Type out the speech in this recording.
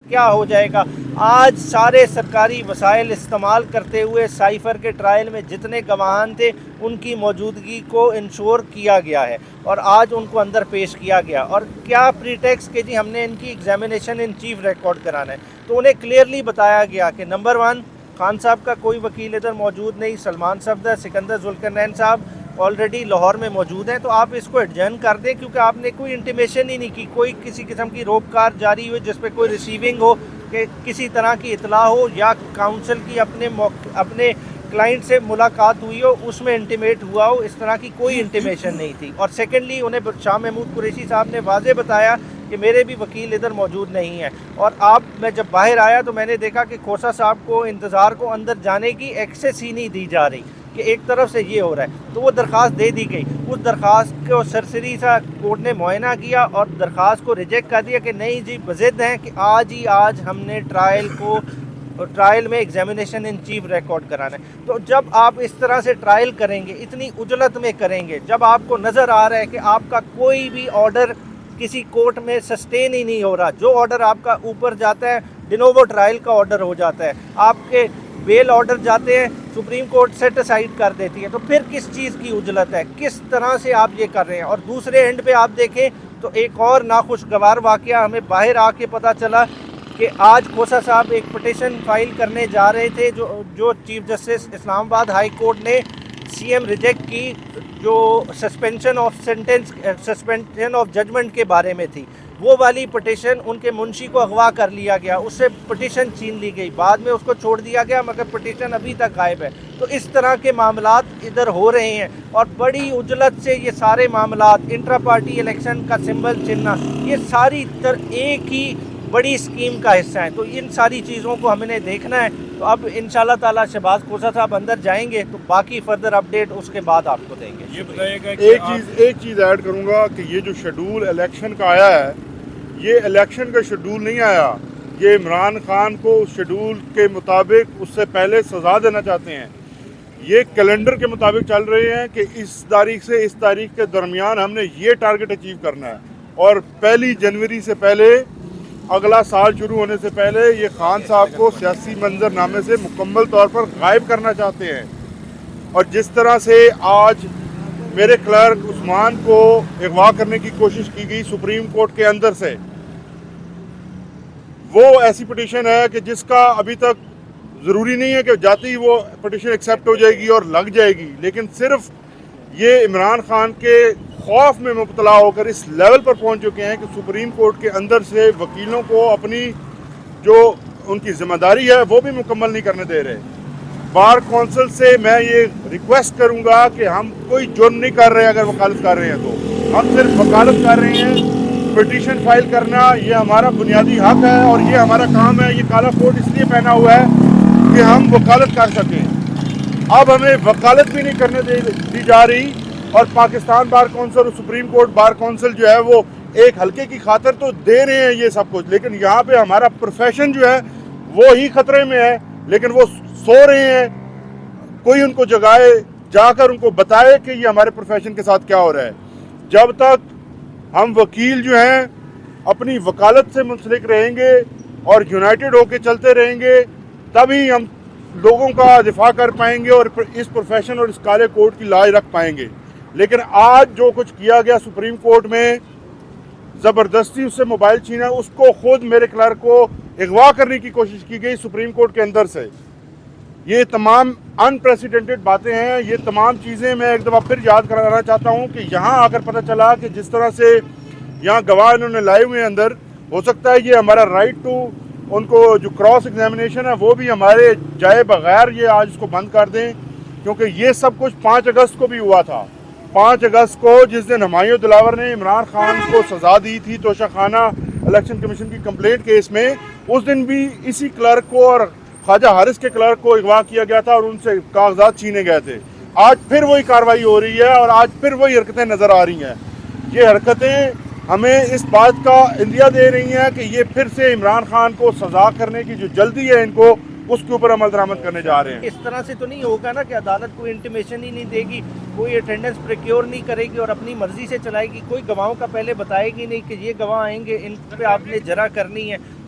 کیا ہو جائے گا. آج سارے سرکاری وسائل استعمال کرتے ہوئے سائفر کے ٹرائل میں جتنے گواہان تھے ان کی موجودگی کو انشور کیا گیا ہے اور آج ان کو اندر پیش کیا گیا. اور کیا پری ٹیکس کہ جی ہم نے ان کی ایگزامینیشن ان چیف ریکارڈ کرانا ہے. تو انہیں کلیئرلی بتایا گیا کہ نمبر 1 خان صاحب کا کوئی وکیل ادھر موجود نہیں, سلمان صفدر, سکندر ذوالقرنین صاحب آلریڈی لاہور میں موجود ہیں, تو آپ اس کو ایڈجرن کر دیں کیونکہ آپ نے کوئی انٹیمیشن ہی نہیں کی, کوئی کسی قسم کی روکار جاری ہوئی جس پہ کوئی ریسیونگ ہو کہ کسی طرح کی اطلاع ہو یا کاؤنسل کی اپنے کلائنٹ سے ملاقات ہوئی ہو اس میں انٹیمیٹ ہوا ہو, اس طرح کی کوئی انٹیمیشن نہیں تھی. اور سیکنڈلی انہیں شاہ محمود قریشی صاحب نے واضح بتایا کہ میرے بھی وکیل ادھر موجود نہیں ہیں. اور میں جب باہر آیا تو میں نے دیکھا کہ کھوسا صاحب کو انتظار کو اندر جانے کی ایکسیس ہی نہیں دی جا رہی کہ ایک طرف سے یہ ہو رہا ہے. تو وہ درخواست دے دی گئی, اس درخواست کو سرسری سا کورٹ نے معائنہ کیا اور درخواست کو ریجیکٹ کر دیا کہ نہیں جی بضد ہیں کہ آج ہم نے ٹرائل میں ایگزامینیشن ان چیف ریکارڈ کرانا ہے. تو جب آپ اس طرح سے ٹرائل کریں گے, اتنی عجلت میں کریں گے, جب آپ کو نظر آ رہا ہے کہ آپ کا کوئی بھی آرڈر کسی کورٹ میں سسٹین ہی نہیں ہو رہا, جو آرڈر آپ کا اوپر جاتا ہے ڈینوو ٹرائل کا آرڈر ہو جاتا ہے, آپ کے بیل آرڈر جاتے ہیں سپریم کورٹ سیٹ اسائڈ کر دیتی ہے, تو پھر کس چیز کی عجلت ہے, کس طرح سے آپ یہ کر رہے ہیں. اور دوسرے اینڈ پہ آپ دیکھیں تو ایک اور ناخوشگوار واقعہ ہمیں باہر آ کے پتہ چلا کہ آج کھوسا صاحب ایک پٹیشن فائل کرنے جا رہے تھے جو چیف جسٹس اسلام آباد ہائی کورٹ نے سی ایم ریجیکٹ کی, جو سسپینشن آف ججمنٹ کے بارے میں تھی. وہ والی پٹیشن ان کے منشی کو اغوا کر لیا گیا, اس سے پٹیشن چھین لی گئی, بعد میں اس کو چھوڑ دیا گیا مگر پٹیشن ابھی تک غائب ہے. تو اس طرح کے معاملات ادھر ہو رہے ہیں اور بڑی عجلت سے یہ سارے معاملات, انٹرا پارٹی الیکشن کا سمبل چننا, یہ ساری ایک ہی بڑی اسکیم کا حصہ ہیں. تو ان ساری چیزوں کو ہم نے دیکھنا ہے. تو اب انشاءاللہ تعالی شہباز کھوسا صاحب اندر جائیں گے تو باقی فردر اپڈیٹ اس کے بعد آپ کو دیں گے. یہ بتائیے گا ایک چیز ایڈ کروں گا کہ یہ جو شیڈول الیکشن کا آیا ہے, یہ الیکشن کا شیڈول نہیں آیا, یہ عمران خان کو اس شیڈول کے مطابق اس سے پہلے سزا دینا چاہتے ہیں. یہ کیلنڈر کے مطابق چل رہے ہیں کہ اس تاریخ سے اس تاریخ کے درمیان ہم نے یہ ٹارگٹ اچیو کرنا ہے, اور 1 جنوری سے پہلے, اگلا سال شروع ہونے سے پہلے یہ خان صاحب کو سیاسی منظر نامے سے مکمل طور پر غائب کرنا چاہتے ہیں. اور جس طرح سے آج میرے کلرک عثمان کو اغوا کرنے کی کوشش کی گئی سپریم کورٹ کے اندر سے, وہ ایسی پٹیشن ہے کہ جس کا ابھی تک ضروری نہیں ہے کہ جاتی ہی وہ پٹیشن ایکسیپٹ ہو جائے گی اور لگ جائے گی, لیکن صرف یہ عمران خان کے خوف میں مبتلا ہو کر اس لیول پر پہنچ چکے ہیں کہ سپریم کورٹ کے اندر سے وکیلوں کو اپنی جو ان کی ذمہ داری ہے وہ بھی مکمل نہیں کرنے دے رہے. بار کونسل سے میں یہ ریکویسٹ کروں گا کہ ہم کوئی جرم نہیں کر رہے, اگر وکالت کر رہے ہیں تو ہم صرف وکالت کر رہے ہیں. پٹیشن فائل کرنا یہ ہمارا بنیادی حق ہے اور یہ ہمارا کام ہے. یہ کالا کوٹ اس لیے پہنا ہوا ہے کہ ہم وکالت کر سکیں. اب ہمیں وکالت بھی نہیں کرنے دی جا رہی, اور پاکستان بار کونسل اور سپریم کورٹ بار کونسل جو ہے وہ ایک حلقے کی خاطر تو دے رہے ہیں یہ سب کچھ, لیکن یہاں پہ ہمارا پروفیشن جو ہے وہ ہی خطرے میں ہے. لیکن وہ سو رہے ہیں, کوئی ان کو جگائے, جا کر ان کو بتائے کہ یہ ہمارے پروفیشن کے ساتھ کیا ہو رہا ہے. جب تک ہم وکیل جو ہیں اپنی وکالت سے منسلک رہیں گے اور یونائٹڈ ہو کے چلتے رہیں گے, تبھی ہم لوگوں کا دفاع کر پائیں گے اور اس پروفیشن اور اس کالے کوٹ کی لاج رکھ پائیں گے. لیکن آج جو کچھ کیا گیا سپریم کورٹ میں, زبردستی اس سے موبائل چھینا, اس کو خود میرے کلرک کو اغوا کرنے کی کوشش کی گئی سپریم کورٹ کے اندر سے. یہ تمام انپریسیڈنٹڈ باتیں ہیں. یہ تمام چیزیں میں ایک دفعہ پھر یاد کرانا چاہتا ہوں کہ یہاں آ کر پتہ چلا کہ جس طرح سے یہاں گواہ انہوں نے لائے ہوئے ہیں اندر, ہو سکتا ہے یہ ہمارا رائٹ ٹو ان کو جو کراس ایگزامینیشن ہے وہ بھی ہمارے جائے بغیر یہ آج اس کو بند کر دیں, کیونکہ یہ سب کچھ 5 اگست کو بھی ہوا تھا. 5 اگست کو جس دن ہمایوں دلاور نے عمران خان کو سزا دی تھی توشہ خانہ الیکشن کمیشن کی کمپلینٹ کیس میں, اس دن بھی اسی کلرک کو اور خواجہ حارث کے کلرک کو اغوا کیا گیا تھا اور ان سے کاغذات چھینے گئے تھے. آج پھر وہی کارروائی ہو رہی ہے اور آج پھر وہی حرکتیں نظر آ رہی ہیں. یہ حرکتیں ہمیں اس بات کا اندیا دے رہی ہیں کہ یہ پھر سے عمران خان کو سزا کرنے کی جو جلدی ہے ان کو, اس کے اوپر عمل درآمد کرنے جا رہے ہیں. اس طرح سے تو نہیں ہوگا نا کہ عدالت کوئی انٹیمیشن ہی نہیں دے گی, کوئی اٹینڈنس پریکیور نہیں کرے گی اور اپنی مرضی سے چلائے گی, کوئی گواہوں کا پہلے بتائے گی نہیں کہ یہ گواہ آئیں گے ان پہ آپ نے جرا کرنی ہے.